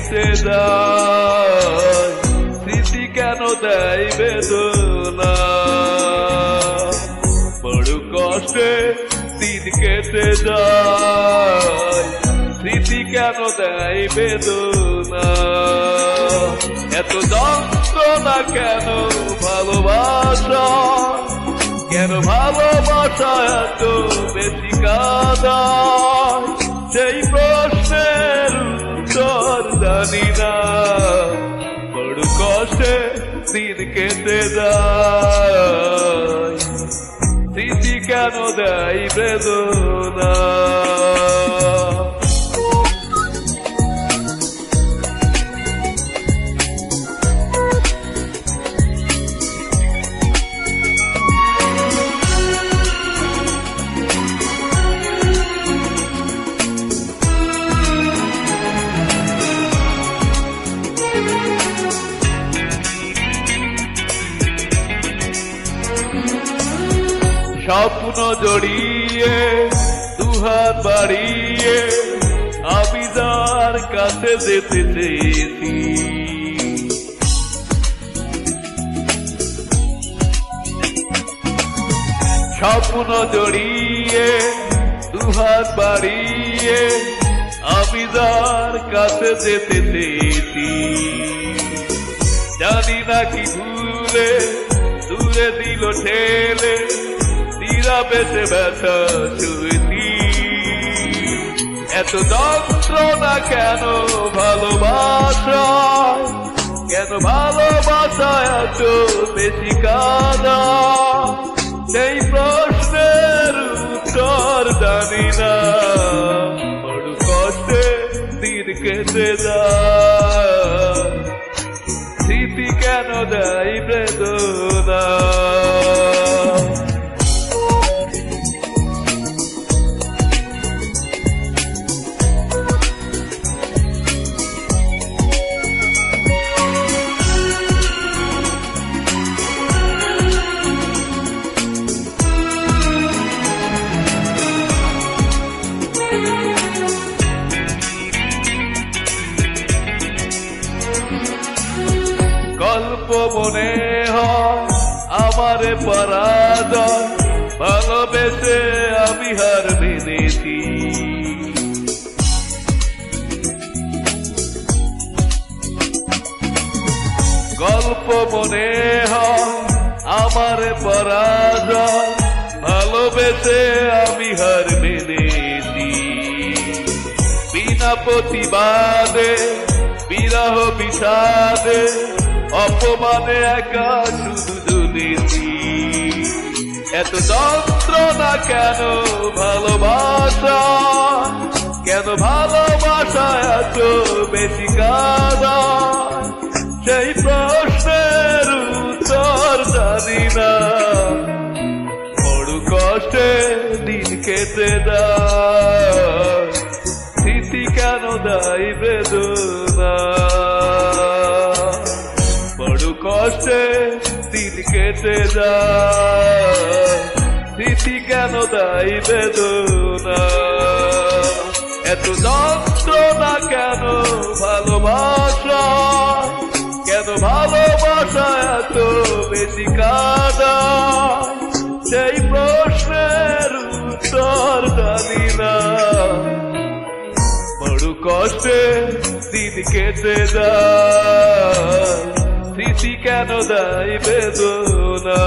কেটে যায়, স্মৃতি কেন দেয় বেদনা। বড় কষ্টে দিন কেটে যায়, স্মৃতি কেন দেয় বেদনা। এত যন্ত্রণা কেন ভালোবাসা, কেন ভালোবাসা এত বেশি কাঁদায়, সেই প্রশ্নের উত্তর জানি না। বড় কষ্টে দিন কেটে যায়, স্মৃতি কেন দেয় বেদনা। স্বপ্ন জড়িয়ে দুহাত বাড়িয়ে আমি যার কাছে যেতে চেয়েছি, স্বপ্ন জড়িয়ে দুহাত বাড়িয়ে আমি যার কাছে যেতে চেয়েছি। জানি না কি ভুলে দূরে দিল ঠেলে, বেঁচে ব্যথা ছুঁয়েছি। এত যন্ত্রণা কেন ভালোবাসায়, কেন ভালোবাসা এত বেশি কাঁদা, সেই প্রশ্নের উত্তর জানি না। বড় কষ্টে দিন কেটে যায়, স্মৃতি কেন দেয় বেদনা। গল্প মনে হয় আমার পরাজয়, ভালোবেসে আমি হার মেনেছি। গল্প মনে হয় আমার পরাজয়, ভালোবেসে আমি হার মেনেছি। বিনা প্রতিবাদে বিরহ বিষাদে অপমানে একা শুধু জ্বলেছি। এত যন্ত্রণা কেন ভালোবাসা, কেন ভালোবাসা এত বেশি কাঁদা, সেই প্রশ্নের উত্তর জানি না। বড় কষ্টে দিন কেটে যায়, স্মৃতি কেন দেয় বেদনা। বড় কষ্টে দিন কেটে যায়, স্মৃতি কেন দেয় বেদনা। এত যন্ত্রণা কেন ভালোবাসা, কেন ভালোবাসা এত বেশি কাঁদা, সেই প্রশ্নের উত্তর জানি না। বড় কষ্টে দিন কেটে যায়, স্মৃতি কেন দেয় বেদনা।